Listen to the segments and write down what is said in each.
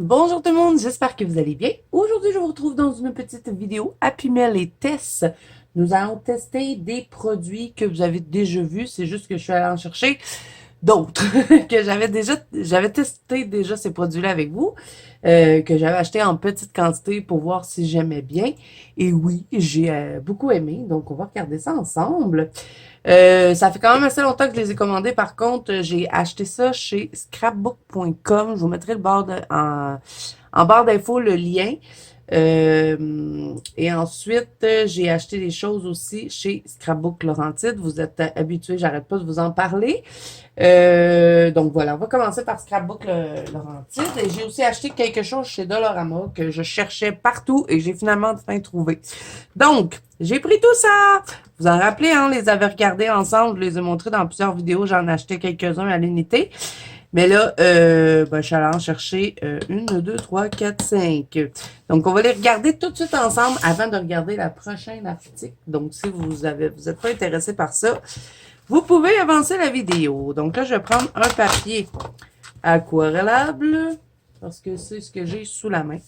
Bonjour tout le monde, j'espère que vous allez bien. Aujourd'hui, je vous retrouve dans une petite vidéo Happy Mail et tests. Nous allons tester des produits que vous avez déjà vus. C'est juste que je suis allée en chercher d'autres que j'avais testé déjà ces produits-là avec vous, que j'avais acheté en petite quantité pour voir si j'aimais bien. Et oui, j'ai beaucoup aimé, donc on va regarder ça ensemble. Ça fait quand même assez longtemps que je les ai commandés. Par contre, j'ai acheté ça chez scrapbook.com. Je vous mettrai en barre d'infos le lien. Et ensuite, j'ai acheté des choses aussi chez Scrapbook Laurentide. Vous êtes habitués, j'arrête pas de vous en parler. Donc voilà, on va commencer par Scrapbook Laurentide. Et j'ai aussi acheté quelque chose chez Dollarama que je cherchais partout et j'ai finalement enfin trouvé. Donc, j'ai pris tout ça. Vous en rappelez, hein, on les avait regardés ensemble, je les ai montrés dans plusieurs vidéos, j'en achetais quelques-uns à l'unité. Mais là, je suis allée en chercher une, deux, trois, quatre, cinq. Donc, on va les regarder tout de suite ensemble avant de regarder la prochaine article. Donc, si vous êtes pas intéressé par ça, vous pouvez avancer la vidéo. Donc là, je vais prendre un papier aquarellable parce que c'est ce que j'ai sous la main.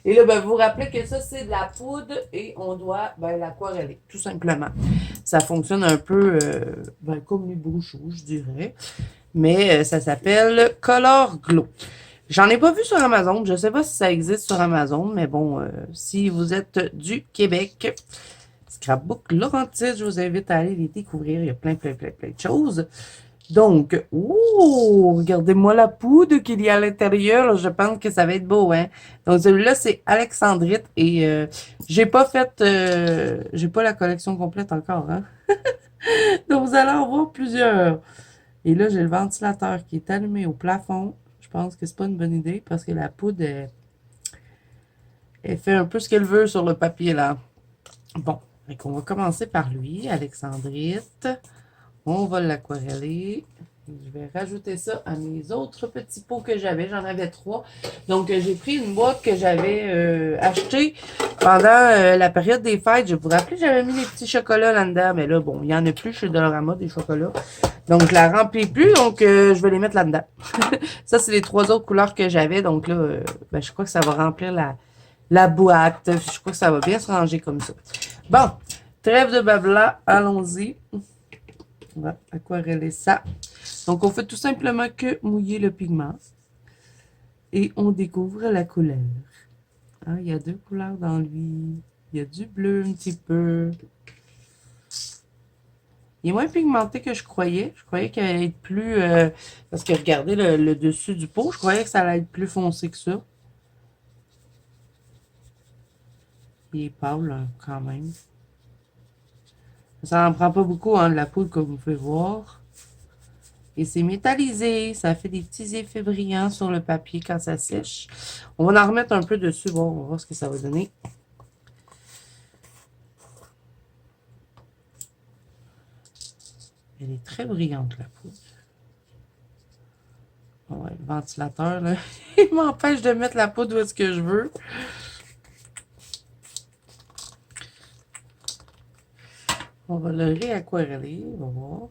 Et là, vous vous rappelez que ça, c'est de la poudre et on doit l'aquareller, tout simplement. Ça fonctionne un peu comme les bouchons, je dirais. Mais ça s'appelle Color Glow. J'en ai pas vu sur Amazon. Je sais pas si ça existe sur Amazon, mais bon, si vous êtes du Québec, Scrapbook Laurentide, je vous invite à aller les découvrir. Il y a plein de choses. Donc, regardez-moi la poudre qu'il y a à l'intérieur. Je pense que ça va être beau, hein. Donc, celui-là, c'est Alexandrite et j'ai pas la collection complète encore, hein. Donc, vous allez en voir plusieurs. Et là, j'ai le ventilateur qui est allumé au plafond. Je pense que c'est pas une bonne idée parce que la poudre, elle fait un peu ce qu'elle veut sur le papier, là. Bon, donc on va commencer par lui, Alexandrite. On va l'aquareller. Je vais rajouter ça à mes autres petits pots que j'avais. J'en avais 3. Donc, j'ai pris une boîte que j'avais achetée pendant la période des fêtes. Je vous rappelle, j'avais mis les petits chocolats là-dedans. Mais là, bon, il n'y en a plus chez Dollarama, des chocolats. Donc, je la remplis plus. Donc, je vais les mettre là-dedans. Ça, c'est les 3 autres couleurs que j'avais. Donc là, je crois que ça va remplir la boîte. Je crois que ça va bien se ranger comme ça. Bon, trêve de blabla. Allons-y. On va aquareller ça. Donc, on fait tout simplement que mouiller le pigment et on découvre la couleur. Ah, il y a 2 couleurs dans lui. Il y a du bleu un petit peu. Il est moins pigmenté que je croyais. Je croyais qu'il allait être plus... parce que regardez le dessus du pot, je croyais que ça allait être plus foncé que ça. Il est pâle, hein, quand même. Ça n'en prend pas beaucoup, hein, de la poudre, comme vous pouvez voir. Et c'est métallisé. Ça fait des petits effets brillants sur le papier quand ça sèche. On va en remettre un peu dessus. Bon, on va voir ce que ça va donner. Elle est très brillante, la poudre. Ouais, le ventilateur, là, il m'empêche de mettre la poudre où est-ce que je veux. On va le réaquareller. On va voir.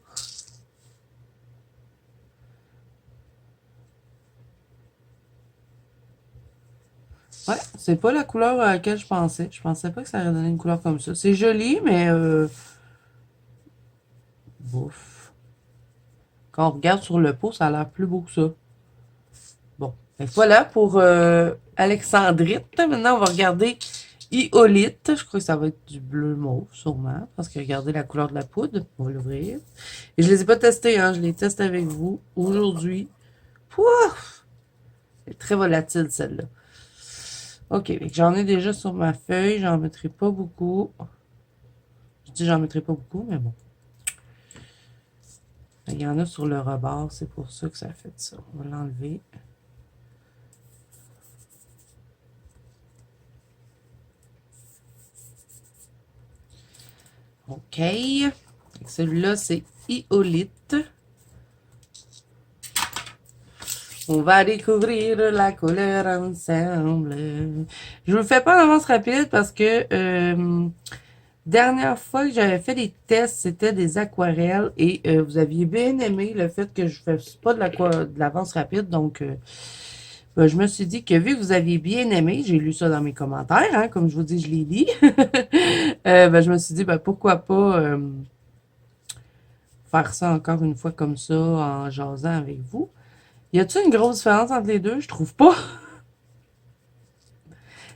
Ouais, c'est pas la couleur à laquelle je pensais. Je pensais pas que ça allait donner une couleur comme ça. C'est joli, mais bouf. Quand on regarde sur le pot, ça a l'air plus beau que ça. Bon, et voilà pour Alexandrite. Maintenant, on va regarder Iolite. Je crois que ça va être du bleu mauve, sûrement. Parce que regardez la couleur de la poudre. On va l'ouvrir. Et je les ai pas testés, hein. Je les teste avec vous aujourd'hui. Pouf! C'est très volatile, celle-là. Ok, j'en ai déjà sur ma feuille. J'en mettrai pas beaucoup. Je dis j'en mettrai pas beaucoup, mais bon. Il y en a sur le rebord. C'est pour ça que ça fait ça. On va l'enlever. OK. Celui-là, c'est Iolite. On va découvrir la couleur ensemble. Je vous le fais pas en avance rapide parce que dernière fois que j'avais fait des tests, c'était des aquarelles et vous aviez bien aimé le fait que je fasse pas de l'avance rapide. Donc, ben, je me suis dit que vu que vous aviez bien aimé, j'ai lu ça dans mes commentaires, hein, comme je vous dis, je les lis. Ben, je me suis dit, ben, pourquoi pas faire ça encore une fois comme ça, en jasant avec vous. Y a-t-il une grosse différence entre les deux? Je trouve pas.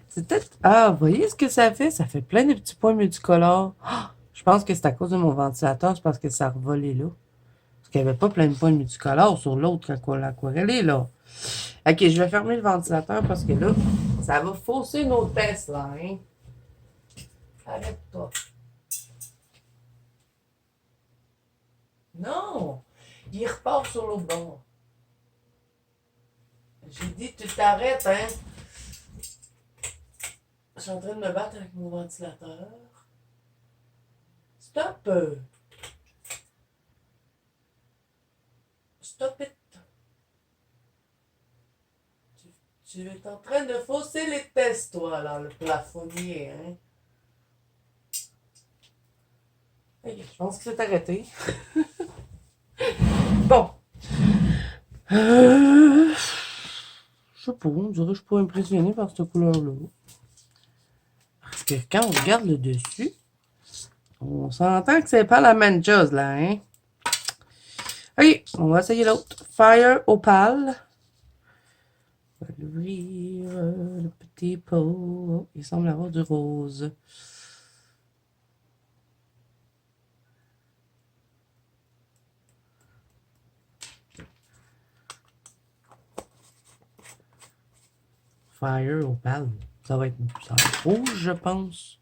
C'est peut-être... Ah, vous voyez ce que ça fait? Ça fait plein de petits points multicolores. Ah, je pense que c'est à cause de mon ventilateur, c'est parce que ça a revolé là. Parce qu'il n'y avait pas plein de points multicolores sur l'autre quand l'aquarelle est là. Ok, je vais fermer le ventilateur parce que là, ça va fausser nos tests là, hein. Arrête-toi. Non! Il repart sur l'autre bord. J'ai dit, tu t'arrêtes, hein? Je suis en train de me battre avec mon ventilateur. Stop! Stop it! Tu es en train de fausser les tests, toi, là, le plafonnier, hein? Ok, je pense que c'est arrêté. Bon. Je sais pas, on dirait que je suis pas impressionné par cette couleur-là. Parce que quand on regarde le dessus, on s'entend que c'est pas la même chose, là, hein? Ok, on va essayer l'autre. Fire Opal. On va l'ouvrir, le petit pot. Oh, il semble avoir du rose. Fire Opal. Ça va être rouge, je pense.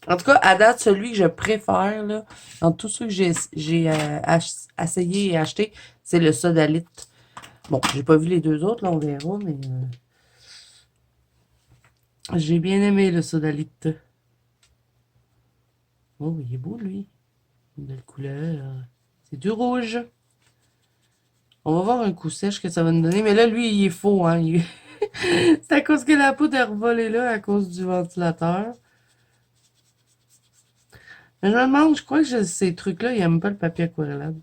En tout cas, à date, celui que je préfère, là, dans tous ceux que j'ai essayé et acheté, c'est le Sodalite. Bon, j'ai pas vu les deux autres, là, on verra, mais j'ai bien aimé le Sodalite. Oh, il est beau, lui. Une belle couleur. C'est du rouge. On va voir un coup sèche que ça va nous donner. Mais là, lui, il est faux, hein. C'est à cause que la poudre est revolée là, à cause du ventilateur. Mais je me demande, je crois que ces trucs-là, ils n'aiment pas le papier aquarellable.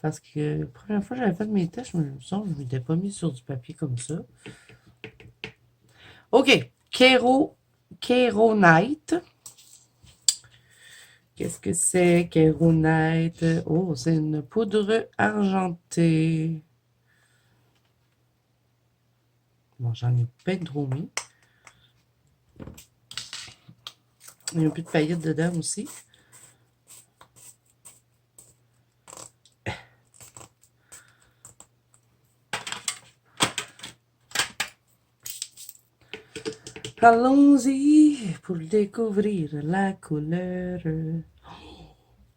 Parce que la première fois que j'avais fait mes tests, je me sens que je ne m'étais pas mis sur du papier comme ça. OK. Kero Night. Qu'est-ce que c'est, Kero Night? Oh, c'est une poudre argentée. Bon, j'en ai pas trop mis. Il y a un peu de paillettes dedans aussi. Allons-y pour découvrir la couleur.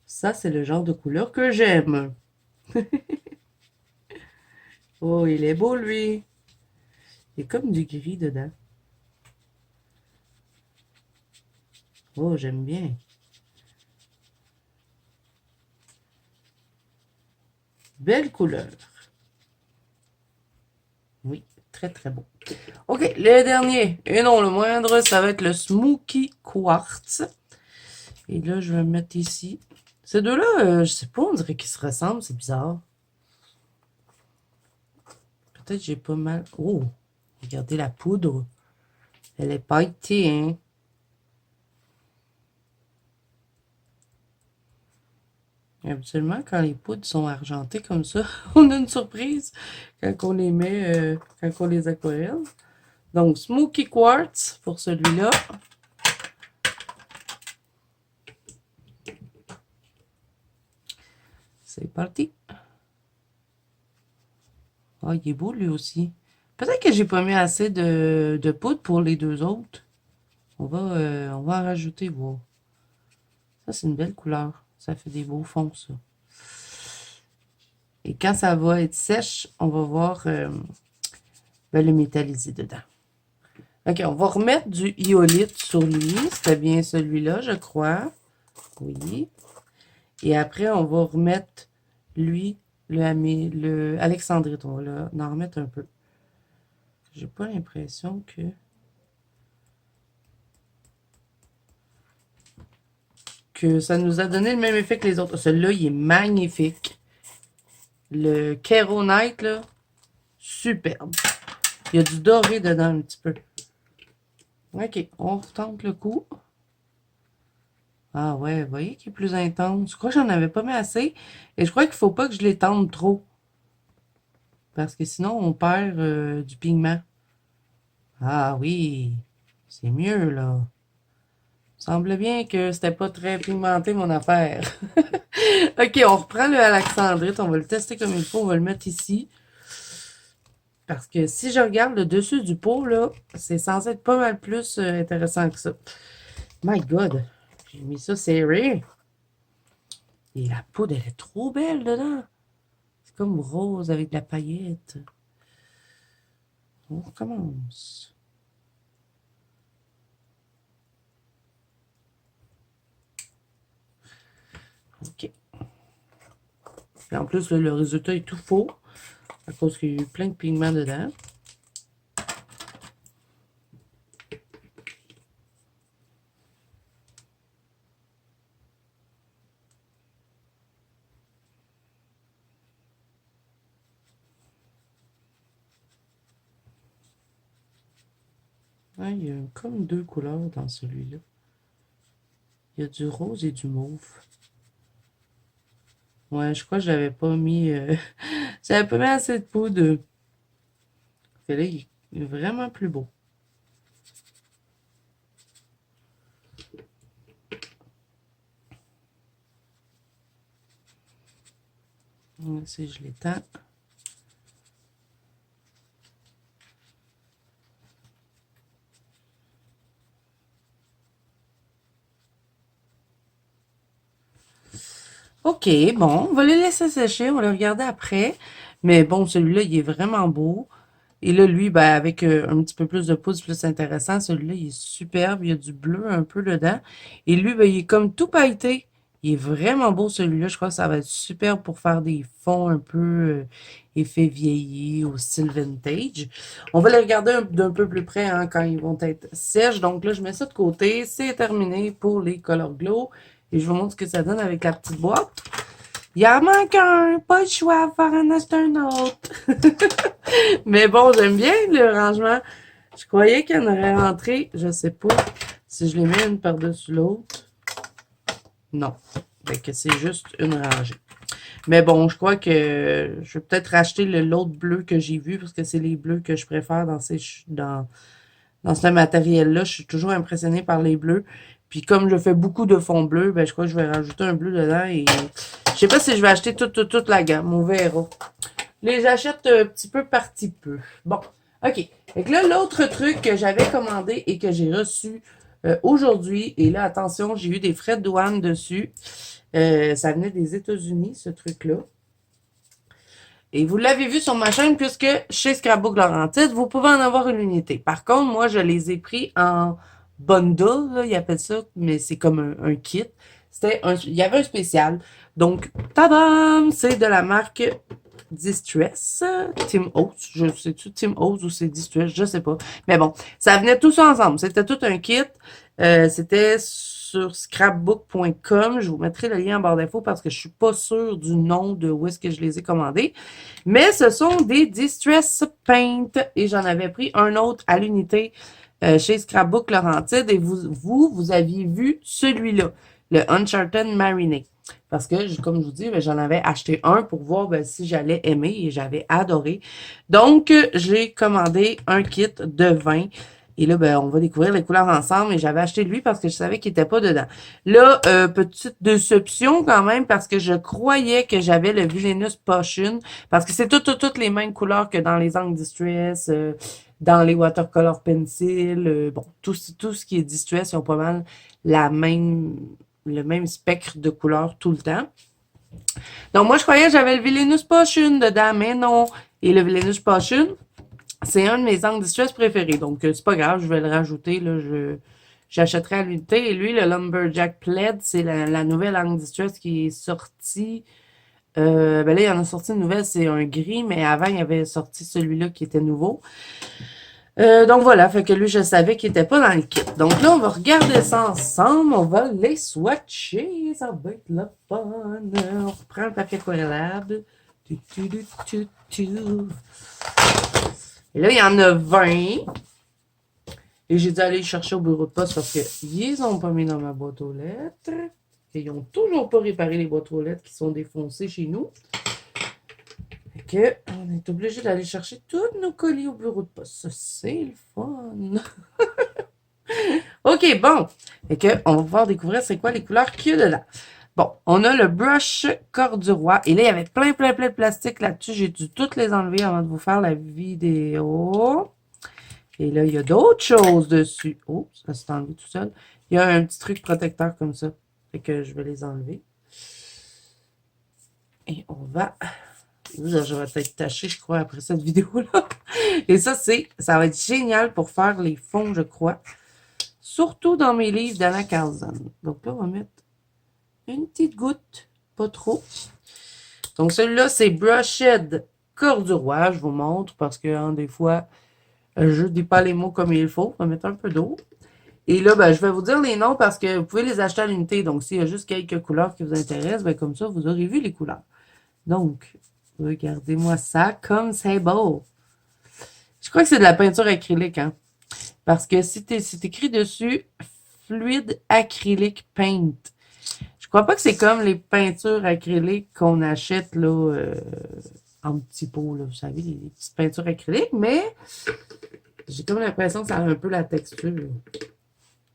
Ça, c'est le genre de couleur que j'aime. Oh, il est beau, lui. Il y a comme du gris dedans. Oh, j'aime bien. Belle couleur. Oui, très très beau. OK, le dernier, et non le moindre, ça va être le Smoky Quartz. Et là, je vais le mettre ici. Ces deux-là, je sais pas, on dirait qu'ils se ressemblent, c'est bizarre. Peut-être j'ai pas mal... Oh, regardez la poudre. Elle est pailletée, hein. Habituellement, quand les poudres sont argentées comme ça, on a une surprise quand on les met, quand on les aquarelle. Donc, Smoky Quartz pour celui-là. C'est parti. Ah, il est beau lui aussi. Peut-être que j'ai pas mis assez de poudre pour les deux autres. On va en rajouter, voir. Ça, c'est une belle couleur. Ça fait des beaux fonds, ça. Et quand ça va être sèche, on va voir le métallisé dedans. OK, on va remettre du iolite sur lui. C'était bien celui-là, je crois. Oui. Et après, on va remettre lui, le alexandrite. On va en remettre un peu. J'ai pas l'impression que ça nous a donné le même effet que les autres. Celui-là, il est magnifique. Le Kero Night, là, superbe. Il y a du doré dedans un petit peu. OK, on retente le coup. Ah ouais, vous voyez qu'il est plus intense. Je crois que j'en avais pas mis assez. Et je crois qu'il faut pas que je l'étende trop. Parce que sinon, on perd du pigment. Ah oui, c'est mieux là. Semble bien que c'était pas très pigmenté mon affaire. OK, on reprend le alexandrite. On va le tester comme il faut. On va le mettre ici. Parce que si je regarde le dessus du pot, là, c'est censé être pas mal plus intéressant que ça. My God, j'ai mis ça serré. Et la poudre, elle est trop belle dedans. C'est comme rose avec de la paillette. On recommence. OK. Et en plus, là, le résultat est tout faux. À cause qu'il y a eu plein de pigments dedans. Ouais, il y a comme deux couleurs dans celui-là. Il y a du rose et du mauve. Ouais, je crois que j'avais pas mis... j'avais pas mis assez de poudre. Fait là, il est vraiment plus beau. Si je l'étends. OK, bon, on va le laisser sécher, on va le regarder après. Mais bon, celui-là, il est vraiment beau. Et là, lui, ben, avec un petit peu plus de poudre, c'est plus intéressant. Celui-là, il est superbe. Il y a du bleu un peu dedans. Et lui, ben, il est comme tout pailleté. Il est vraiment beau, celui-là. Je crois que ça va être super pour faire des fonds un peu effet vieilli au style vintage. On va les regarder d'un peu plus près hein, quand ils vont être sèches. Donc là, je mets ça de côté. C'est terminé pour les Color Glow. Et je vous montre ce que ça donne avec la petite boîte. Il en manque un, pas le choix, faire en acheter un autre. Mais bon, j'aime bien le rangement. Je croyais qu'il y en aurait rentré, je sais pas si je les mets une par-dessus l'autre. Non, fait que c'est juste une rangée. Mais bon, je crois que je vais peut-être racheter l'autre bleu que j'ai vu parce que c'est les bleus que je préfère dans ce matériel-là. Je suis toujours impressionnée par les bleus. Puis comme je fais beaucoup de fonds bleus, ben je crois que je vais rajouter un bleu dedans et je sais pas si je vais acheter toute la gamme. On verra. Les j'achète un petit peu par petit peu. Bon, OK. Fait que là, l'autre truc que j'avais commandé et que j'ai reçu aujourd'hui, et là, attention, j'ai eu des frais de douane dessus. Ça venait des États-Unis, ce truc-là. Et vous l'avez vu sur ma chaîne, puisque chez Scrapbook Laurentide, vous pouvez en avoir une unité. Par contre, moi, je les ai pris en bundle, là, ils appellent ça, mais c'est comme un kit. Il y avait un spécial. Donc, tadam! C'est de la marque Distress, Tim Oates, je sais-tu Tim Oates ou c'est Distress, je sais pas. Mais bon, ça venait tout ça ensemble. C'était tout un kit. C'était sur scrapbook.com. Je vous mettrai le lien en barre d'infos parce que je suis pas sûre du nom de où est-ce que je les ai commandés. Mais ce sont des Distress Paint et j'en avais pris un autre à l'unité chez Scrapbook Laurentide et vous aviez vu celui-là, le Uncharted Marinade. Parce que, comme je vous dis, j'en avais acheté un pour voir si j'allais aimer et j'avais adoré. Donc, j'ai commandé un kit de 20. Et là, on va découvrir les couleurs ensemble. Et j'avais acheté lui parce que je savais qu'il n'était pas dedans. Là, petite déception quand même parce que je croyais que j'avais le Villainous Potion. Parce que c'est toutes les mêmes couleurs que dans les Ink Distress, dans les Watercolor Pencil. Bon, tout ce qui est Distress, ils ont pas mal le même spectre de couleurs tout le temps. Donc, moi, je croyais que j'avais le Villainous Potion dedans, mais non. Et le Villainous Potion, c'est un de mes angles distress préférés. Donc, c'est pas grave, je vais le rajouter. Là, j'achèterai à l'unité. Et lui, le Lumberjack Plaid, c'est la nouvelle angle distress qui est sortie. Là, il y en a sorti une nouvelle, c'est un gris, mais avant, il y avait sorti celui-là qui était nouveau. Donc voilà, fait que lui, je savais qu'il était pas dans le kit. Donc là, on va regarder ça ensemble. On va les swatcher. Ça va être le fun. On reprend le papier collable. Et là, il y en a 20. Et j'ai dû aller les chercher au bureau de poste parce qu'ils ont pas mis dans ma boîte aux lettres. Et ils n'ont toujours pas réparé les boîtes aux lettres qui sont défoncées chez nous. Fait que on est obligé d'aller chercher tous nos colis au bureau de poste. Ça, c'est le fun. OK, bon. Fait que on va pouvoir découvrir c'est quoi les couleurs qu'il y a dedans. Bon, on a le brush corduroy. Et là, il y avait plein de plastique là-dessus. J'ai dû toutes les enlever avant de vous faire la vidéo. Et là, il y a d'autres choses dessus. Oh, ça s'est enlevé tout seul. Il y a un petit truc protecteur comme ça. Fait que je vais les enlever. Et on va... Je vais être tâché, je crois, après cette vidéo-là. Et ça va être génial pour faire les fonds, je crois. Surtout dans mes livres d'Anna Carlson. Donc là, on va mettre une petite goutte. Pas trop. Donc celui-là, c'est Brushed Corduroy. Je vous montre parce que hein, des fois... je ne dis pas les mots comme il faut. On va mettre un peu d'eau. Et là, ben, je vais vous dire les noms parce que vous pouvez les acheter à l'unité. Donc, s'il y a juste quelques couleurs qui vous intéressent, ben, comme ça, vous aurez vu les couleurs. Donc, regardez-moi ça comme c'est beau. Je crois que c'est de la peinture acrylique, hein. Parce que c'est écrit dessus fluide acrylique paint. Je crois pas que c'est comme les peintures acryliques qu'on achète là en petits pots, là, vous savez, les petites peintures acryliques, mais j'ai comme l'impression que ça a un peu la texture.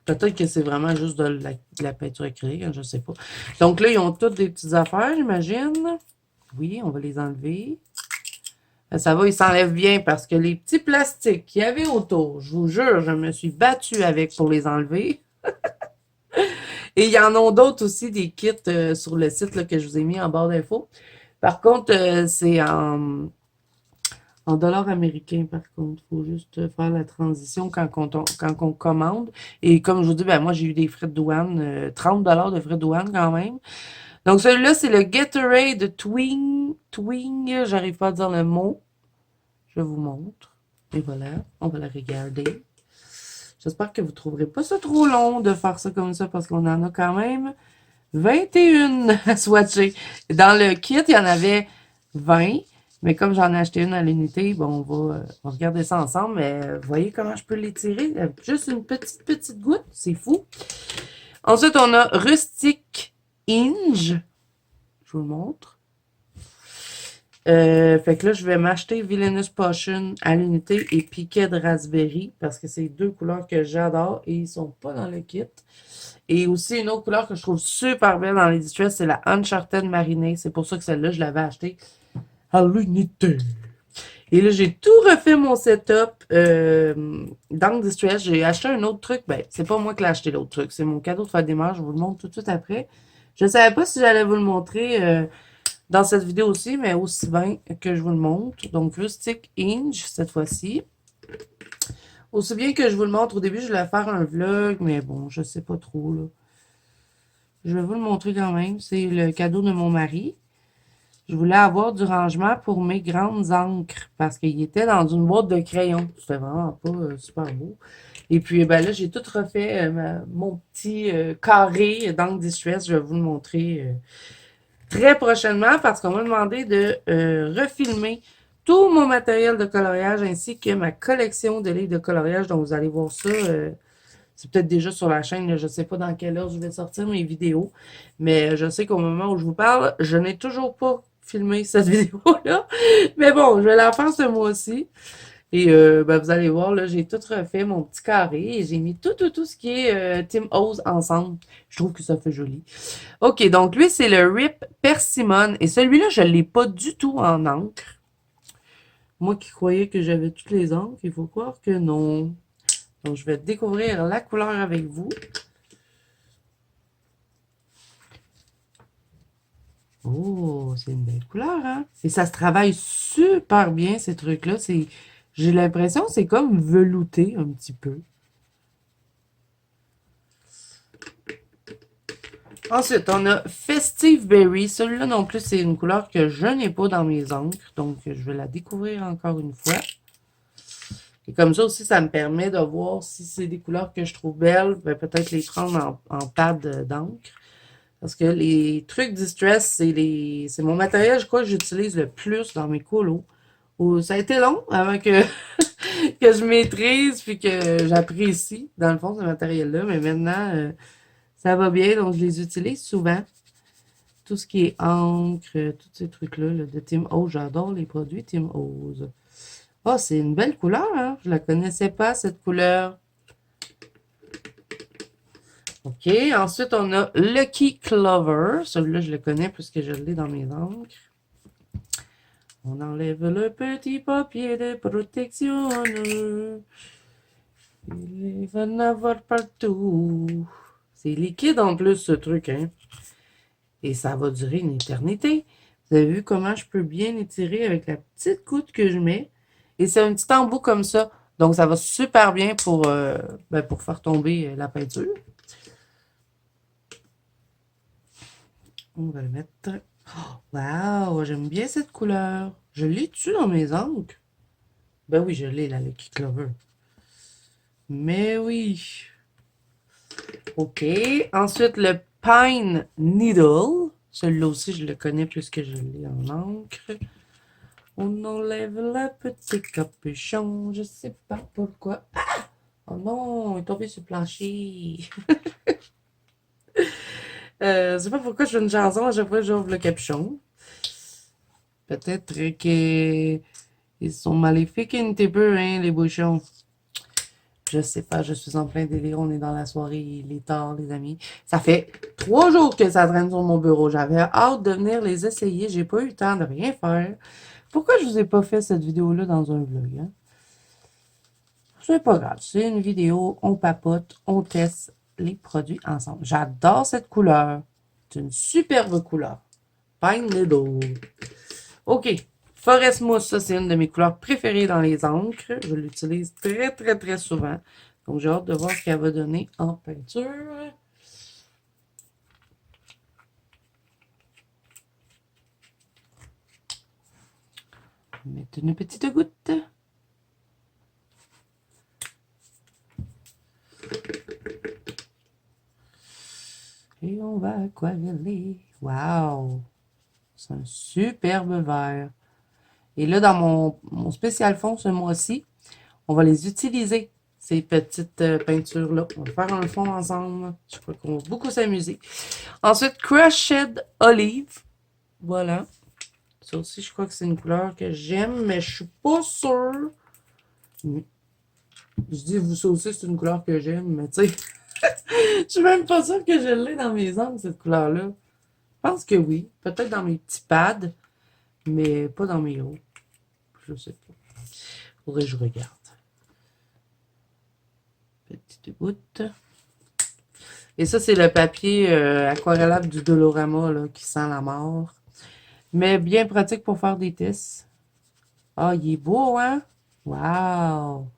Peut-être que c'est vraiment juste de la peinture acrylique, hein, je ne sais pas. Donc là, ils ont toutes des petites affaires, j'imagine. Oui, on va les enlever. Ça va, ils s'enlèvent bien parce que les petits plastiques qu'il y avait autour, je vous jure, je me suis battue avec pour les enlever. Et il y en a d'autres aussi, des kits sur le site là, que je vous ai mis en barre d'infos. Par contre, c'est en dollars américains, par contre. Il faut juste faire la transition quand on commande. Et comme je vous dis, ben moi, j'ai eu des frais de douane, 30 de frais de douane quand même. Donc, celui-là, c'est le Gatorade Twing, j'arrive pas à dire le mot. Je vous montre. Et voilà, on va la regarder. J'espère que vous ne trouverez pas ça trop long de faire ça comme ça parce qu'on en a quand même 21 à swatcher. Dans le kit, il y en avait 20. Mais comme j'en ai acheté une à l'unité, bon, on va regarder ça ensemble. Mais vous voyez comment je peux l'étirer? Juste une petite goutte. C'est fou. Ensuite, on a Rustic Inge. Je vous le montre. Fait que là, je vais m'acheter Villainous Potion à l'unité et Piquet de Raspberry parce que c'est deux couleurs que j'adore et ils sont pas dans le kit. Et aussi, une autre couleur que je trouve super belle dans les Distress, c'est la Uncharted Marinée. C'est pour ça que celle-là, je l'avais achetée à l'unité. Et là, j'ai tout refait mon setup dans Distress. J'ai acheté un autre truc. Ben, c'est pas moi qui l'ai acheté, l'autre truc. C'est mon cadeau de fête des mères. Je vous le montre tout de suite après. Je savais pas si j'allais vous le montrer dans cette vidéo aussi, mais aussi bien que je vous le montre. Donc, Rustic Inge, cette fois-ci. Aussi bien que je vous le montre, au début, je voulais faire un vlog, mais bon, je sais pas trop, là. Je vais vous le montrer quand même. C'est le cadeau de mon mari. Je voulais avoir du rangement pour mes grandes encres parce qu'il était dans une boîte de crayons. C'était vraiment pas super beau. Et puis, ben là, j'ai tout refait mon petit carré d'encre Distress. Je vais vous le montrer très prochainement parce qu'on m'a demandé de refilmer tout mon matériel de coloriage ainsi que ma collection de livres de coloriage. Donc, vous allez voir ça. C'est peut-être déjà sur la chaîne. Là, je ne sais pas dans quelle heure je vais sortir mes vidéos. Mais je sais qu'au moment où je vous parle, je n'ai toujours pas filmé cette vidéo-là. Mais bon, je vais la faire ce mois-ci. Et ben, vous allez voir, là, j'ai tout refait mon petit carré et j'ai mis tout ce qui est Tim O's ensemble. Je trouve que ça fait joli. OK, donc lui, c'est le Rip Persimmon. Et celui-là, je ne l'ai pas du tout en encre. Moi qui croyais que j'avais toutes les encres, il faut croire que non. Donc, je vais découvrir la couleur avec vous. Oh, c'est une belle couleur, hein? Et ça se travaille super bien, ces trucs-là. J'ai l'impression que c'est comme velouté un petit peu. Ensuite, on a Festive Berry. Celui-là non plus, c'est une couleur que je n'ai pas dans mes encres. Donc, je vais la découvrir encore une fois. Et comme ça aussi, ça me permet de voir si c'est des couleurs que je trouve belles. Ben, peut-être les prendre en pad d'encre. Parce que les trucs Distress, c'est mon matériel, je crois, que j'utilise le plus dans mes colos. Ça a été long avant que, que je maîtrise puis que j'apprécie, dans le fond, ce matériel-là. Mais maintenant, ça va bien, donc je les utilise souvent. Tout ce qui est encre, tous ces trucs-là là, de Tim Holtz. J'adore les produits Tim Holtz. Oh, c'est une belle couleur, hein? Je la connaissais pas, cette couleur. OK. Ensuite, on a Lucky Clover. Celui-là, je le connais puisque je l'ai dans mes encres. On enlève le petit papier de protection. Il va en avoir partout. C'est liquide en plus, ce truc, hein? Et ça va durer une éternité. Vous avez vu comment je peux bien étirer avec la petite goutte que je mets. Et c'est un petit embout comme ça. Donc, ça va super bien pour faire tomber la peinture. On va le mettre. Oh, wow, j'aime bien cette couleur. Je l'ai-tu dans mes encres? Ben oui, je l'ai, la Lucky Clover. Mais oui. OK. Ensuite, le Pine Needle. Celui-là aussi, je le connais puisque je l'ai en encre. On enlève le petit capuchon. Je sais pas pourquoi. Ah! Oh non, il est tombé sur le plancher. Je sais pas pourquoi je fais une chanson à chaque fois que j'ouvre le capuchon. Peut-être qu'ils sont maléfiques un petit peu, hein, les bouchons. Je sais pas, je suis en plein délire. On est dans la soirée, il est tard, les amis. Ça fait 3 jours que ça traîne sur mon bureau. J'avais hâte de venir les essayer. J'ai pas eu le temps de rien faire. Pourquoi je vous ai pas fait cette vidéo-là dans un vlog, hein? C'est pas grave. C'est une vidéo, on papote, on teste les produits ensemble. J'adore cette couleur. C'est une superbe couleur. Pine Needle. OK. Forest Mousse, ça, c'est une de mes couleurs préférées dans les encres. Je l'utilise très, très, très souvent. Donc, j'ai hâte de voir ce qu'elle va donner en peinture. On va mettre une petite goutte. Et on va aquareller. Wow! C'est un superbe vert. Et là, dans mon spécial fond ce mois-ci, on va les utiliser, ces petites peintures-là. On va faire un fond ensemble. Je crois qu'on va beaucoup s'amuser. Ensuite, Crushed Olive. Voilà. Ça aussi, je crois que c'est une couleur que j'aime, mais je suis pas sûre. Je dis, vous, ça aussi, c'est une couleur que j'aime, mais tu sais, je suis même pas sûre que je l'ai dans mes ongles, cette couleur-là. Je pense que oui. Peut-être dans mes petits pads, mais pas dans mes hauts. Je sais pas. Faudrait que je regarde. Petite goutte. Et ça, c'est le papier aquarellable du Dolorama là, qui sent la mort. Mais bien pratique pour faire des tests. Ah, il est beau, hein? Wow!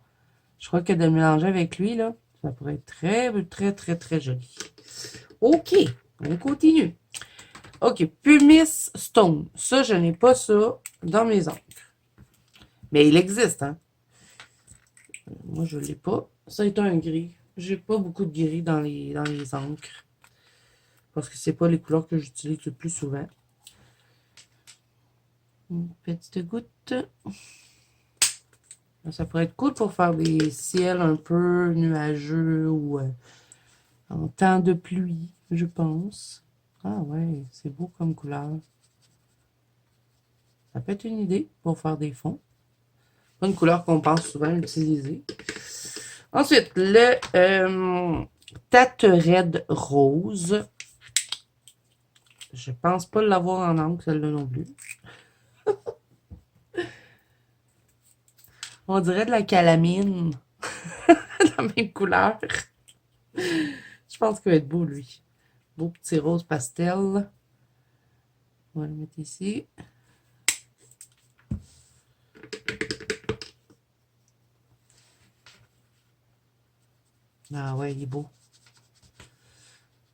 Je crois que de le mélanger avec lui, là, ça pourrait être très, très, très, très joli. OK, on continue. OK, Pumice Stone. Ça, je n'ai pas ça dans mes encres. Mais il existe, hein? Moi, je ne l'ai pas. Ça est un gris. J'ai pas beaucoup de gris dans les encres. Parce que c'est pas les couleurs que j'utilise le plus souvent. Une petite goutte. Ça pourrait être cool pour faire des ciels un peu nuageux ou en temps de pluie, je pense. Ah ouais, c'est beau comme couleur. Ça peut être une idée pour faire des fonds. Pas une couleur qu'on pense souvent utiliser. Ensuite, le Tate Red Rose. Je pense pas l'avoir en encre, celle-là non plus. On dirait de la calamine. La même couleur. Je pense qu'il va être beau, lui. Beau petit rose pastel. On va le mettre ici. Ah ouais, il est beau.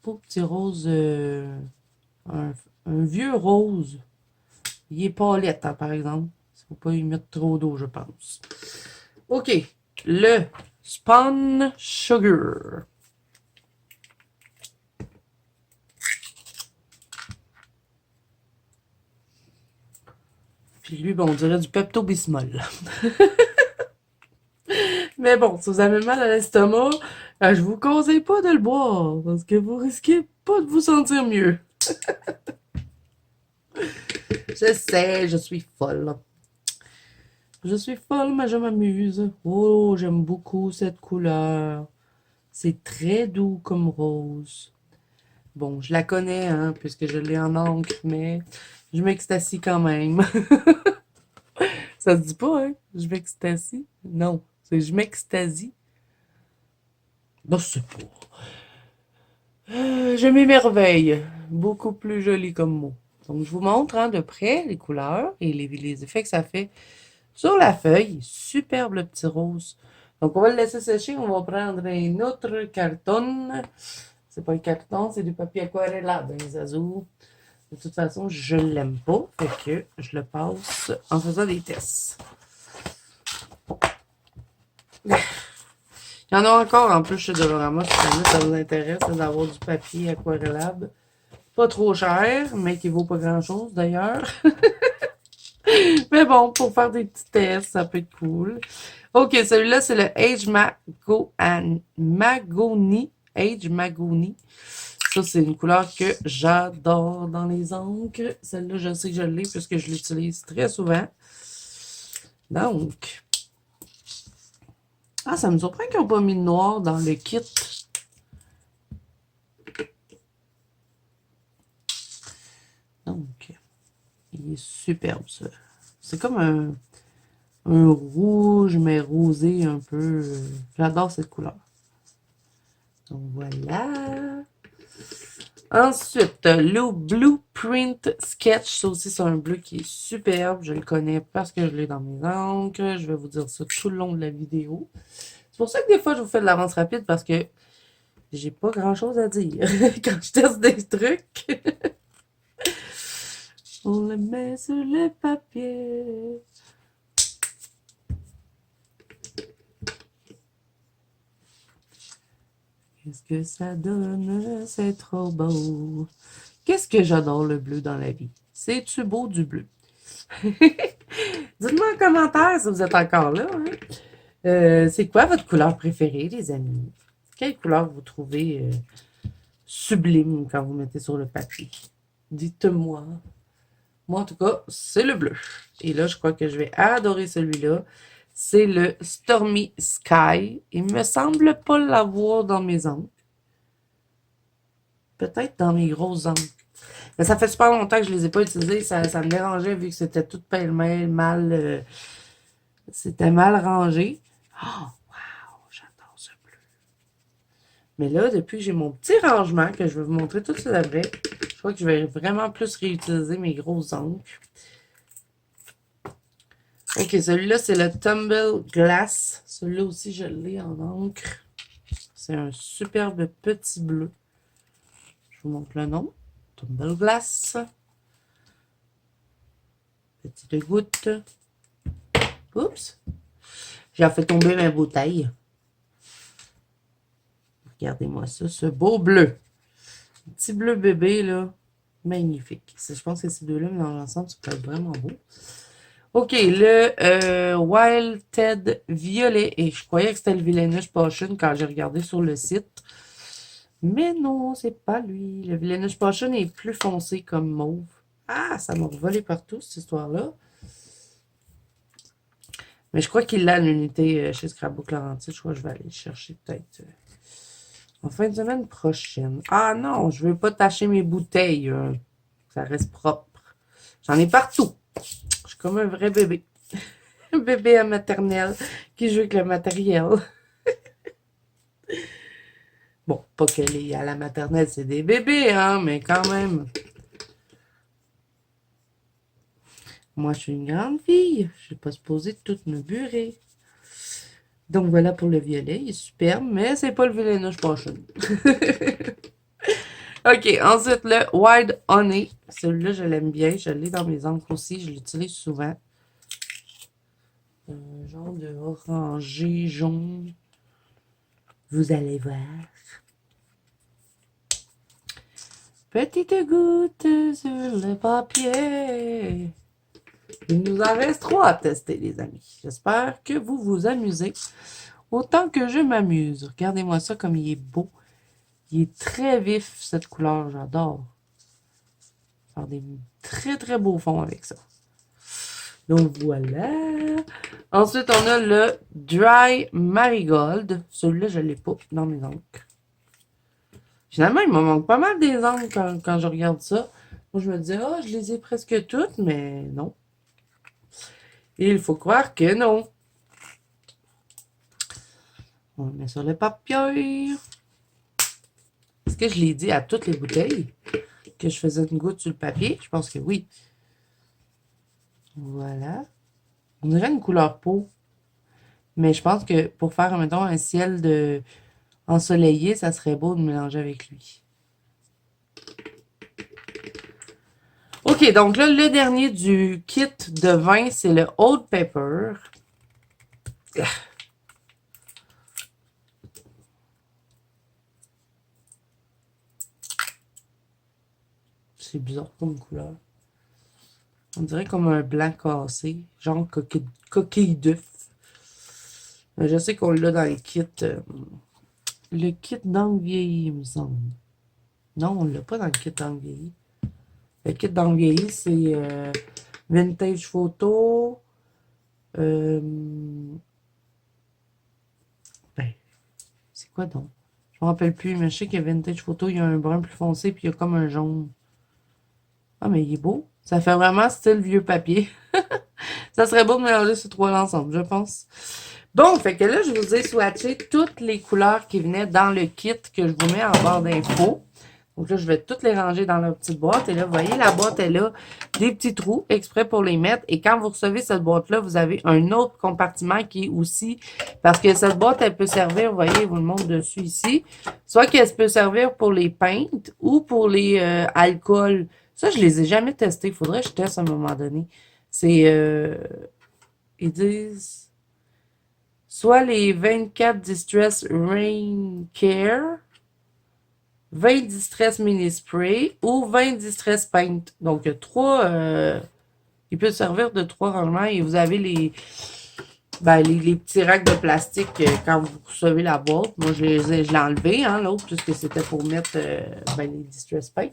Beau petit rose. Un vieux rose. Il est pâlette, hein, par exemple. Il ne faut pas y mettre trop d'eau, je pense. OK. Le Spawn Sugar. Puis lui, bon, on dirait du Pepto-Bismol. Mais bon, si vous avez mal à l'estomac, je vous conseille pas de le boire parce que vous risquez pas de vous sentir mieux. Je sais, je suis folle. Je suis folle, mais je m'amuse. Oh, j'aime beaucoup cette couleur. C'est très doux comme rose. Bon, je la connais, hein, puisque je l'ai en encre, mais je m'extasie quand même. Ça se dit pas, hein? Je m'extasie? Non, c'est je m'extasie. Non, c'est pas. Je m'émerveille. Beaucoup plus joli comme mot. Donc, je vous montre hein, de près les couleurs et les effets que ça fait sur la feuille. Superbe le petit rose. Donc, on va le laisser sécher. On va prendre un autre carton. C'est pas un carton, c'est du papier aquarellable, les azous. De toute façon, je l'aime pas. Fait que je le passe en faisant des tests. Il y en a encore en plus chez Dolorama. Si jamais ça vous intéresse d'avoir du papier aquarellable. Pas trop cher, mais qui vaut pas grand-chose d'ailleurs. Mais bon, pour faire des petits tests, ça peut être cool. Ok, celui-là, c'est le Mahogany. Age Mahogany. Ça, c'est une couleur que j'adore dans les encres. Celle-là, je sais que je l'ai puisque je l'utilise très souvent. Donc. Ah, ça me surprend qu'ils n'ont pas mis de noir dans le kit. Donc, il est superbe, ça. C'est comme un rouge, mais rosé un peu. J'adore cette couleur. Donc, voilà. Ensuite, le Blueprint Sketch. Ça aussi, c'est un bleu qui est superbe. Je le connais parce que je l'ai dans mes encres. Je vais vous dire ça tout le long de la vidéo. C'est pour ça que des fois, je vous fais de l'avance rapide parce que j'ai pas grand-chose à dire quand je teste des trucs. On le met sur le papier. Qu'est-ce que ça donne? C'est trop beau. Qu'est-ce que j'adore le bleu dans la vie? C'est-tu beau du bleu? Dites-moi en commentaire si vous êtes encore là. Hein? C'est quoi votre couleur préférée, les amis? Quelle couleur vous trouvez sublime quand vous mettez sur le papier? Dites-moi. Moi, en tout cas, c'est le bleu. Et là, je crois que je vais adorer celui-là. C'est le Stormy Sky. Il me semble pas l'avoir dans mes encres. Peut-être dans mes grosses encres. Mais ça fait super longtemps que je les ai pas utilisés. Ça me dérangeait vu que c'était tout pêle-mêle, mal... c'était mal rangé. Oh, wow, j'adore ce bleu. Mais là, depuis que j'ai mon petit rangement, que je vais vous montrer tout de suite après, je crois que je vais vraiment plus réutiliser mes grosses encres. Ok, celui-là, c'est le Tumble Glass. Celui-là aussi, je l'ai en encre. C'est un superbe petit bleu. Je vous montre le nom. Tumble Glass. Petite goutte. Oups. J'ai fait tomber ma bouteille. Regardez-moi ça, ce beau bleu. Petit bleu bébé, là. Magnifique. Je pense que ces deux-là, mais dans l'ensemble, ça peut être vraiment beau. Ok, le Wild Ted Violet. Et je croyais que c'était le Villainous Potion quand j'ai regardé sur le site. Mais non, c'est pas lui. Le Villainous Potion est plus foncé comme mauve. Ah, ça m'a volé partout, cette histoire-là. Mais je crois qu'il l'a l'unité chez Scrapbook Laurentide. Je crois que je vais aller le chercher peut-être en fin de semaine prochaine. Ah non, je veux pas tacher mes bouteilles. Ça reste propre. J'en ai partout. Je suis comme un vrai bébé. Un bébé à maternelle qui joue avec le matériel. Bon, pas qu'elle est à la maternelle, c'est des bébés, hein, mais quand même. Moi, je suis une grande fille. Je suis pas supposée de tout me burer. Donc, voilà pour le violet. Il est superbe, mais c'est pas le Villainous Potion. Ok, ensuite, le Wild Honey. Celui-là, je l'aime bien. Je l'ai dans mes encres aussi. Je l'utilise souvent. Un genre de orangé, jaune. Vous allez voir. Petite goutte sur le papier. Il nous en reste 3 à tester, les amis. J'espère que vous vous amusez autant que je m'amuse. Regardez-moi ça comme il est beau. Il est très vif, cette couleur. J'adore. Faire des très, très beaux fonds avec ça. Donc, voilà. Ensuite, on a le Dry Marigold. Celui-là, je ne l'ai pas dans mes encres. Finalement, il me manque pas mal des encres quand je regarde ça. Moi, je me dis, oh, je les ai presque toutes, mais non. Et il faut croire que non. On le met sur le papier. Est-ce que je l'ai dit à toutes les bouteilles que je faisais une goutte sur le papier? Je pense que oui. Voilà. On dirait une couleur peau. Mais je pense que pour faire, mettons, un ciel ensoleillé, ça serait beau de mélanger avec lui. OK, donc là, le dernier du kit de vin, c'est le Old Pepper. C'est bizarre comme couleur. On dirait comme un blanc cassé, genre coquille d'œuf. Je sais qu'on l'a dans le kit d'angle vieilli, il me semble. Non, on l'a pas dans le kit d'angle vieilli. Le kit d'angle vieilli, c'est Vintage Photo. Ben, c'est quoi donc? Je me rappelle plus, mais je sais que Vintage Photo, il y a un brun plus foncé, puis il y a comme un jaune. Ah, mais il est beau. Ça fait vraiment style vieux papier. Ça serait beau de mélanger ces trois-là ensemble, je pense. Bon, fait que là, je vous ai swatché toutes les couleurs qui venaient dans le kit que je vous mets en barre d'infos. Donc là, je vais toutes les ranger dans leur petite boîte. Et là, vous voyez, la boîte est là, des petits trous exprès pour les mettre. Et quand vous recevez cette boîte-là, vous avez un autre compartiment qui est aussi, parce que cette boîte, elle peut servir, vous voyez, je vous le montre dessus ici, soit qu'elle peut servir pour les peintes ou pour les alcools. Ça, je les ai jamais testés. Il faudrait que je teste à un moment donné. C'est, ils disent, soit les 24 Distress Rain Care, 20 Distress Mini Spray ou 20 Distress Paint. Donc, il y a trois, il peut servir de 3 rangements et vous avez les petits racks de plastique quand vous recevez la boîte. Moi, je l'ai enlevé, hein, l'autre, puisque c'était pour mettre les Distress Paint.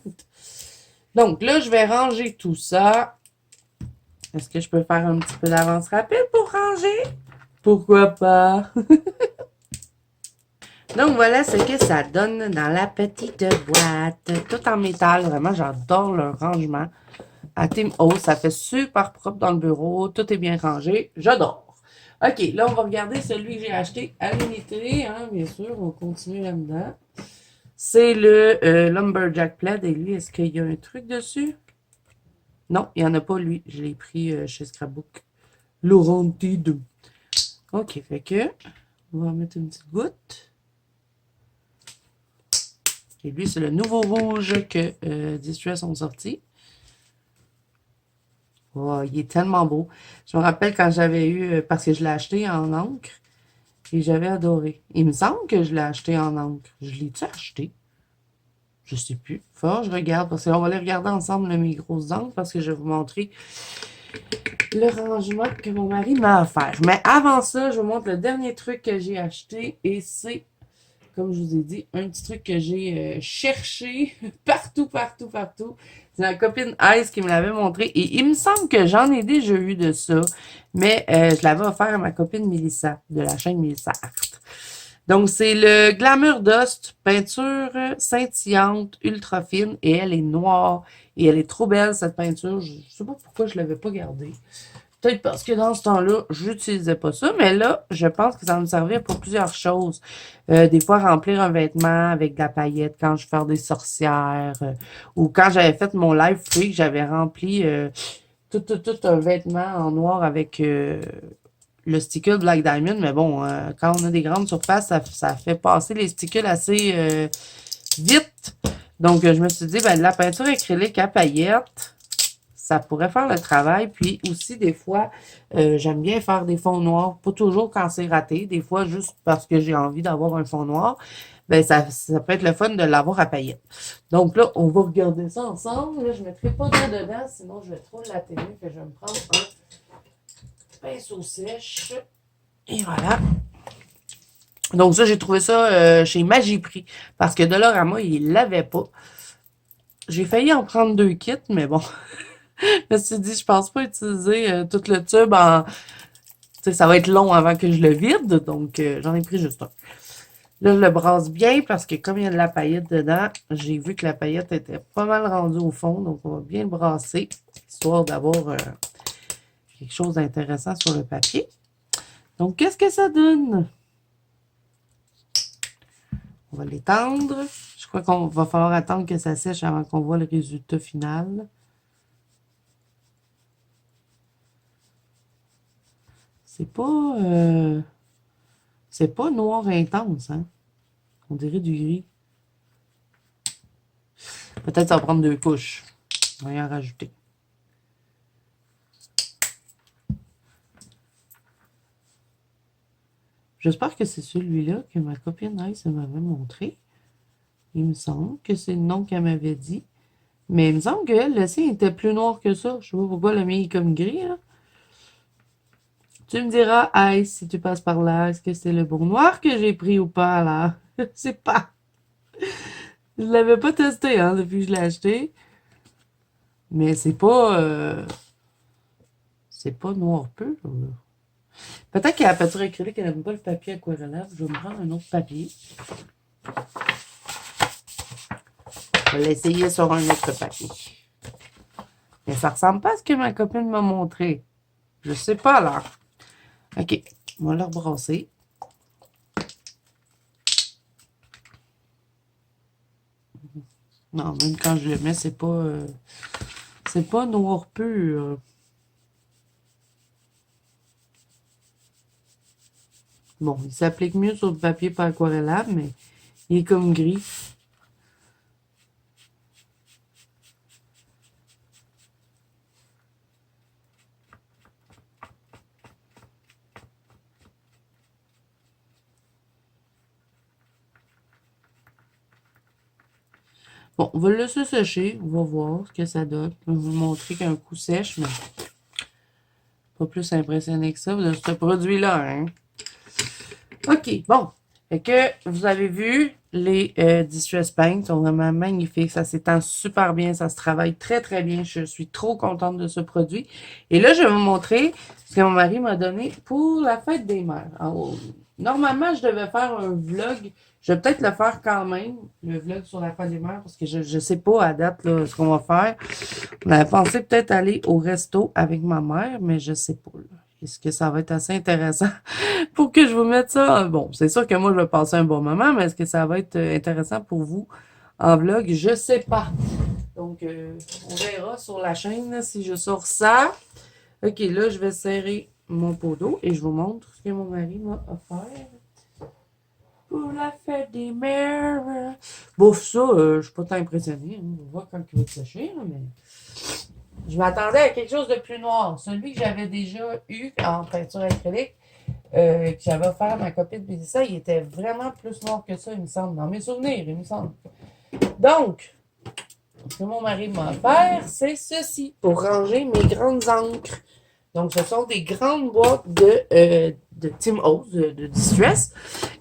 Donc, là, je vais ranger tout ça. Est-ce que je peux faire un petit peu d'avance rapide pour ranger? Pourquoi pas? Donc, voilà ce que ça donne dans la petite boîte. Tout en métal. Vraiment, j'adore le rangement. À Team O, ça fait super propre dans le bureau. Tout est bien rangé. J'adore. OK, là, on va regarder celui que j'ai acheté à l'unité. Hein, bien sûr, on continue là-dedans. C'est le Lumberjack Plaid. Et lui, est-ce qu'il y a un truc dessus? Non, il n'y en a pas, lui. Je l'ai pris chez Scrapbook. Laurentide. OK, fait que on va mettre une petite goutte. Et lui, c'est le nouveau rouge que Distress ont sorti. Oh, il est tellement beau. Je me rappelle quand j'avais eu, parce que je l'ai acheté en encre, et j'avais adoré. Il me semble que je l'ai acheté en encre. Je l'ai-tu acheté? Je sais plus. Faut que je regarde, parce qu'on va les regarder ensemble, mes grosses encres, parce que je vais vous montrer le rangement que mon mari m'a offert. Mais avant ça, je vous montre le dernier truc que j'ai acheté, et c'est, comme je vous ai dit, un petit truc que j'ai cherché partout, partout, partout. C'est ma copine Ice qui me l'avait montré. Et il me semble que j'en ai déjà eu de ça. Mais je l'avais offert à ma copine Mélissa, de la chaîne Mélissa Art. Donc, c'est le Glamour Dust, peinture scintillante, ultra fine. Et elle est noire. Et elle est trop belle, cette peinture. Je ne sais pas pourquoi je ne l'avais pas gardée. Peut-être parce que dans ce temps-là, je n'utilisais pas ça, mais là, je pense que ça va me servir pour plusieurs choses. Des fois, remplir un vêtement avec de la paillette quand je fais des sorcières. Ou quand j'avais fait mon live freak, j'avais rempli tout un vêtement en noir avec le sticker Black Diamond. Mais bon, quand on a des grandes surfaces, ça fait passer les stickers assez vite. Donc, je me suis dit, ben, de la peinture acrylique à paillettes, ça pourrait faire le travail. Puis aussi, des fois, j'aime bien faire des fonds noirs. Pas toujours quand c'est raté. Des fois, juste parce que j'ai envie d'avoir un fond noir. ben ça peut être le fun de l'avoir à paillettes. Donc là, on va regarder ça ensemble. Là, je ne mettrai pas d'eau dedans, sinon je vais trop l'atténuer. Je vais me prendre un pinceau sèche. Et voilà. Donc ça, j'ai trouvé ça chez Magiprix. Parce que Dollarama, il ne l'avait pas. J'ai failli en prendre 2 kits, mais bon. Je me suis dit, je pense pas utiliser tout le tube en... Tu sais, ça va être long avant que je le vide. Donc, j'en ai pris juste un. Là, je le brasse bien parce que comme il y a de la paillette dedans, j'ai vu que la paillette était pas mal rendue au fond. Donc, on va bien le brasser, histoire d'avoir quelque chose d'intéressant sur le papier. Donc, qu'est-ce que ça donne? On va l'étendre. Je crois qu'on va falloir attendre que ça sèche avant qu'on voit le résultat final. C'est pas noir intense, hein? On dirait du gris. Peut-être ça va prendre 2 couches. On va y en rajouter. J'espère que c'est celui-là que ma copine Ice m'avait montré. Il me semble que c'est le nom qu'elle m'avait dit. Mais il me semble que le sien était plus noir que ça. Je sais pas pourquoi le mien est comme gris, là. Tu me diras, Ice, si tu passes par là, est-ce que c'est le bon noir que j'ai pris ou pas, là? Je sais pas. Je l'avais pas testé, hein, depuis que je l'ai acheté. Mais c'est pas noir pur, là. Peut-être qu'à la peinture acrylique, elle n'aime pas le papier aquarellable. Je vais me prendre un autre papier. Je vais l'essayer sur un autre papier. Mais ça ressemble pas à ce que ma copine m'a montré. Je sais pas, là. OK. On va le rebrasser. Non, même quand je le mets, c'est pas noir pur. Bon, il s'applique mieux sur le papier pas aquarellable, mais il est comme gris. Bon, on va le laisser sécher. On va voir ce que ça donne. Je vais vous montrer qu'un coup sèche, mais pas plus impressionné que ça de ce produit-là, hein. OK, bon. Fait que vous avez vu, les Distress Paint sont vraiment magnifiques. Ça s'étend super bien. Ça se travaille très, très bien. Je suis trop contente de ce produit. Et là, je vais vous montrer ce que mon mari m'a donné pour la fête des mères. Alors, normalement, je devais faire un vlog. Je vais peut-être le faire quand même, le vlog sur la fête des mères, parce que je sais pas à date là, ce qu'on va faire. On avait pensé peut-être aller au resto avec ma mère, mais je sais pas, là. Est-ce que ça va être assez intéressant pour que je vous mette ça? Bon, c'est sûr que moi, je vais passer un bon moment, mais est-ce que ça va être intéressant pour vous en vlog? Je sais pas. Donc, on verra sur la chaîne là, si je sors ça. OK, là, je vais serrer mon pot d'eau et je vous montre ce que mon mari m'a offert pour la fête des mères. Bon, ça, je suis pas tant impressionnée. Hein. On va voir quand il va sécher, là, mais... Je m'attendais à quelque chose de plus noir. Celui que j'avais déjà eu en peinture acrylique, que j'avais offert à ma copine Mélissa, il était vraiment plus noir que ça, il me semble. Dans mes souvenirs, il me semble. Donc, ce que mon mari m'a offert, c'est ceci pour ranger mes grandes encres. Donc, ce sont des grandes boîtes de Tim Holtz, de Distress.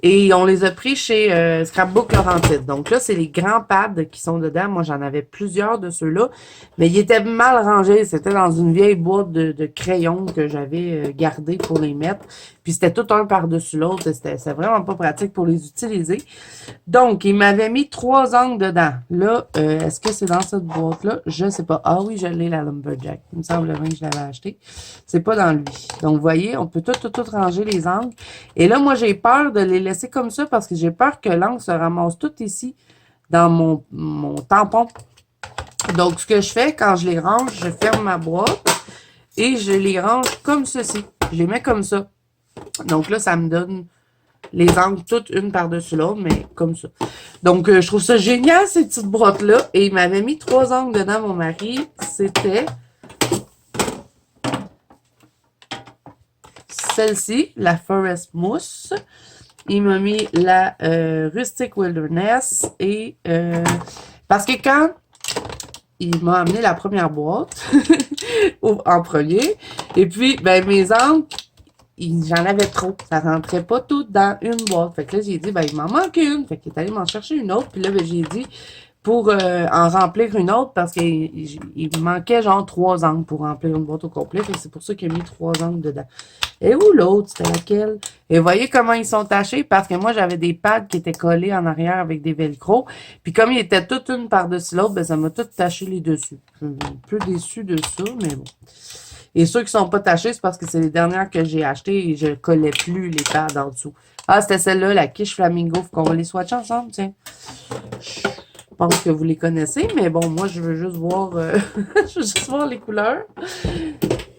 Et on les a pris chez Scrapbook Laurentide. Donc là, c'est les grands pads qui sont dedans. Moi, j'en avais plusieurs de ceux-là. Mais ils étaient mal rangés. C'était dans une vieille boîte de crayons que j'avais gardé pour les mettre. Puis c'était tout un par-dessus l'autre. C'était vraiment pas pratique pour les utiliser. Donc, il m'avait mis 3 angles dedans. Là, est-ce que c'est dans cette boîte-là? Je ne sais pas. Ah oui, je l'ai, la Lumberjack. Il me semble bien que je l'avais acheté. C'est pas dans lui. Donc, vous voyez, on peut tout ranger les angles. Et là, moi, j'ai peur de les laisser comme ça parce que j'ai peur que l'angle se ramasse tout ici dans mon tampon. Donc, ce que je fais, quand je les range, je ferme ma boîte et je les range comme ceci. Je les mets comme ça. Donc là, ça me donne les angles toutes une par-dessus l'autre, mais comme ça. Donc, je trouve ça génial, ces petites boîtes-là. Et il m'avait mis 3 angles dedans, mon mari. C'était celle-ci, la Forest Mousse. il m'a mis la Rustic Wilderness et parce que quand il m'a amené la première boîte en premier, et puis ben mes angles, j'en avais trop. Ça rentrait pas tout dans une boîte. Fait que là, j'ai dit, ben, il m'en manque une. Fait qu'il est allé m'en chercher une autre. Puis là, ben, j'ai dit, pour en remplir une autre, parce qu'il me manquait genre 3 angles pour remplir une boîte au complet. Fait que c'est pour ça qu'il a mis 3 angles dedans. Et où l'autre? C'était laquelle? Et vous voyez comment ils sont tachés? Parce que moi, j'avais des pads qui étaient collés en arrière avec des velcro. Puis comme ils étaient toutes une par-dessus l'autre, ben, ça m'a tout taché les dessus. Je suis un peu déçu de ça, mais bon. Et ceux qui sont pas tachés, c'est parce que c'est les dernières que j'ai achetées et je collais plus les pads en dessous. Ah, c'était celle-là, la quiche flamingo. Faut qu'on va les swatcher ensemble, tiens. Je pense que vous les connaissez, mais bon, moi, je veux juste voir, je veux juste voir les couleurs.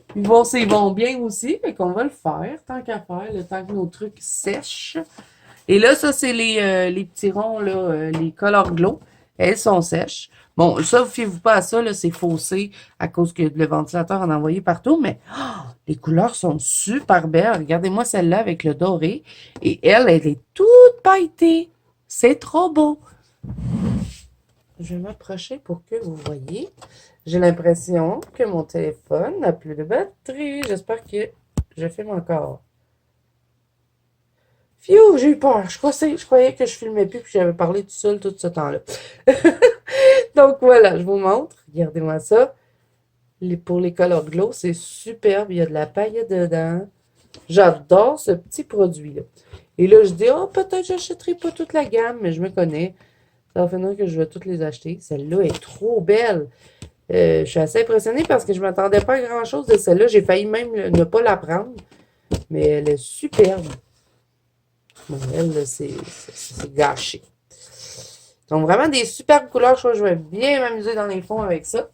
Puis voir s'ils vont bien aussi. Fait qu'on va le faire, tant qu'à faire, le temps que nos trucs sèchent. Et là, ça, c'est les petits ronds, là, les Color Glow. Elles sont sèches. Bon, ça, vous fiez-vous pas à ça, là, c'est faussé à cause que le ventilateur en a envoyé partout, mais les couleurs sont super belles. Regardez-moi celle-là avec le doré. Et elle est toute pailletée. C'est trop beau. Je vais m'approcher pour que vous voyez. J'ai l'impression que mon téléphone n'a plus de batterie. J'espère que je filme encore. Phew, j'ai eu peur. Je croyais que je filmais plus puis j'avais parlé tout seul tout ce temps-là. Donc voilà, je vous montre. Regardez-moi ça. Pour les Color Glow, c'est superbe. Il y a de la paillette dedans. J'adore ce petit produit-là. Et là, je dis, oh, peut-être j'achèterai pas toute la gamme, mais je me connais. Ça va finir que je vais toutes les acheter. Celle-là est trop belle. Je suis assez impressionnée parce que je ne m'attendais pas à grand-chose de celle-là. J'ai failli même ne pas la prendre. Mais elle est superbe. Bon, elle, c'est gâché. Donc, vraiment des superbes couleurs. Je crois que je vais bien m'amuser dans les fonds avec ça.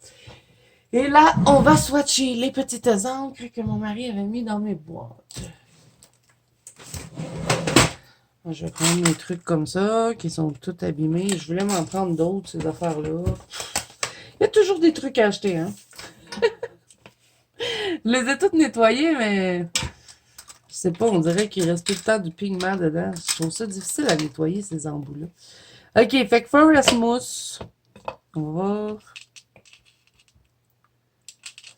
Et là, on va swatcher les petites encres que mon mari avait mis dans mes boîtes. Je vais prendre mes trucs comme ça, qui sont tout abîmés. Je voulais m'en prendre d'autres, ces affaires-là. Il y a toujours des trucs à acheter, hein. Je les ai toutes nettoyées, mais je sais pas, on dirait qu'il reste tout le temps du pigment dedans. Je trouve ça difficile à nettoyer, ces embouts-là. OK, fait que Forest Mousse. On va voir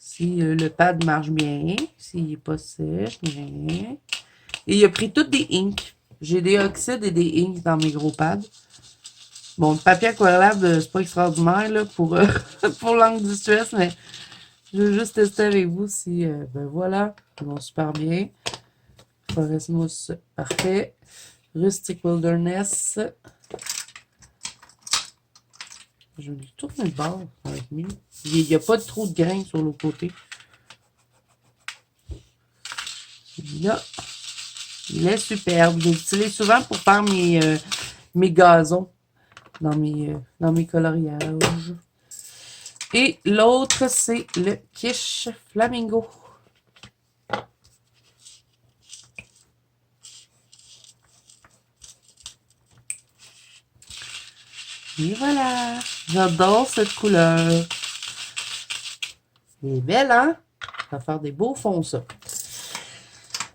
si le pad marche bien, s'il n'est pas sèche, bien. Et il a pris toutes des inks. J'ai des oxydes et des inks dans mes gros pads. Bon, le papier aquarellable, c'est pas extraordinaire là, pour, pour l'angle du stress, mais je veux juste tester avec vous si, ben voilà, ils vont super bien. Forest Mousse, parfait. Rustic Wilderness. Je vais lui tourner le bord, ça va être mieux. Il n'y a pas trop de grains sur l'autre côté. Celui-là, il est superbe. Je l'utilise souvent pour faire mes gazons dans mes coloriages. Et l'autre, c'est le quiche flamingo. Et voilà. J'adore cette couleur. Elle est belle, hein? Ça va faire des beaux fonds, ça.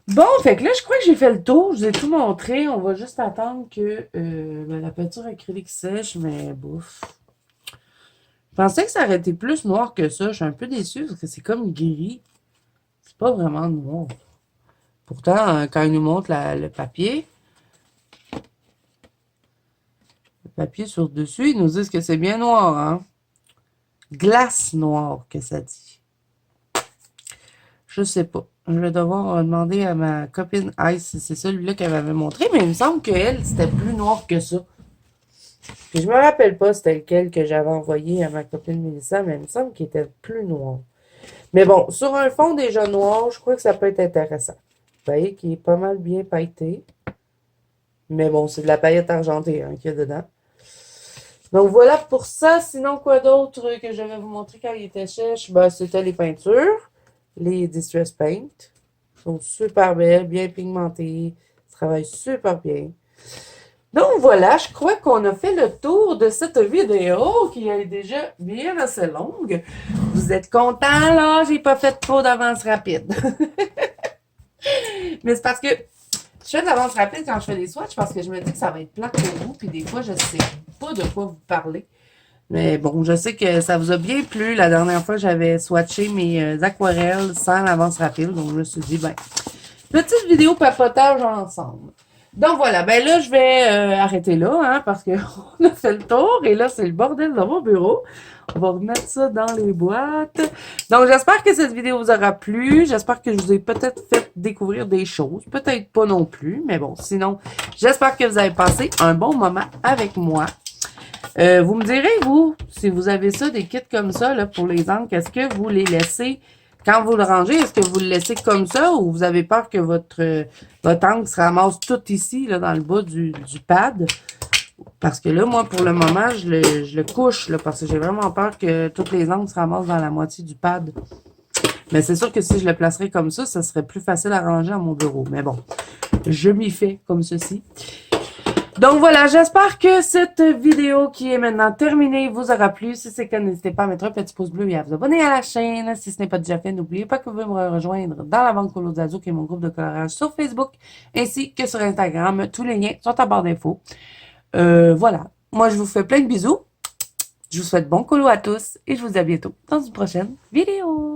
Bon, fait que là, je crois que j'ai fait le tour. Je vous ai tout montré. On va juste attendre que ben, la peinture acrylique sèche, mais bouf. Je pensais que ça aurait été plus noir que ça. Je suis un peu déçue parce que c'est comme gris. C'est pas vraiment noir. Pourtant, quand il nous montre le papier sur le dessus, ils nous disent que c'est bien noir, hein? Glace noire, que ça dit. Je sais pas. Je vais devoir demander à ma copine Ice si c'est celui-là qu'elle m'avait montré, mais il me semble qu'elle, c'était plus noir que ça. Puis je me rappelle pas c'était lequel que j'avais envoyé à ma copine Mélissa, mais il me semble qu'il était plus noir. Mais bon, sur un fond déjà noir, je crois que ça peut être intéressant. Vous voyez qu'il est pas mal bien pailleté. Mais bon, c'est de la paillette argentée hein, qu'il y a dedans. Donc voilà pour ça. Sinon, quoi d'autre que je vais vous montrer quand il était sèche? Ben, c'était les peintures. Les Distress Paint. Ils sont super belles, bien pigmentées. Ils travaillent super bien. Donc voilà, je crois qu'on a fait le tour de cette vidéo qui est déjà bien assez longue. Vous êtes contents là? J'ai pas fait trop d'avance rapide. Mais c'est parce que Je fais de l'avance rapide quand je fais des swatchs parce que je me dis que ça va être plat pour vous, puis des fois, je sais pas de quoi vous parler. Mais bon, je sais que ça vous a bien plu. La dernière fois, j'avais swatché mes aquarelles sans l'avance rapide. Donc, je me suis dit, ben, petite vidéo papotage ensemble. Donc voilà, ben là, je vais arrêter là, hein, parce qu'on a fait le tour. Et là, c'est le bordel dans mon bureau. On va remettre ça dans les boîtes. Donc, j'espère que cette vidéo vous aura plu. J'espère que je vous ai peut-être fait découvrir des choses. Peut-être pas non plus, mais bon, sinon, j'espère que vous avez passé un bon moment avec moi. Vous me direz, vous, si vous avez ça, des kits comme ça, là, pour les encres, est-ce que vous les laissez, quand vous le rangez, est-ce que vous le laissez comme ça ou vous avez peur que votre encre se ramasse tout ici, là, dans le bas du pad? Parce que là, moi, pour le moment, je le couche, là, parce que j'ai vraiment peur que toutes les encres se ramassent dans la moitié du pad. Mais c'est sûr que si je le placerais comme ça serait plus facile à ranger à mon bureau. Mais bon, je m'y fais comme ceci. Donc voilà, j'espère que cette vidéo qui est maintenant terminée vous aura plu. Si c'est le cas, n'hésitez pas à mettre un petit pouce bleu et à vous abonner à la chaîne. Si ce n'est pas déjà fait, n'oubliez pas que vous pouvez me rejoindre dans la Banque Colo Zazo, qui est mon groupe de colorage sur Facebook, ainsi que sur Instagram. Tous les liens sont en barre d'infos. Voilà. Moi, je vous fais plein de bisous. Je vous souhaite bon colo à tous et je vous dis à bientôt dans une prochaine vidéo.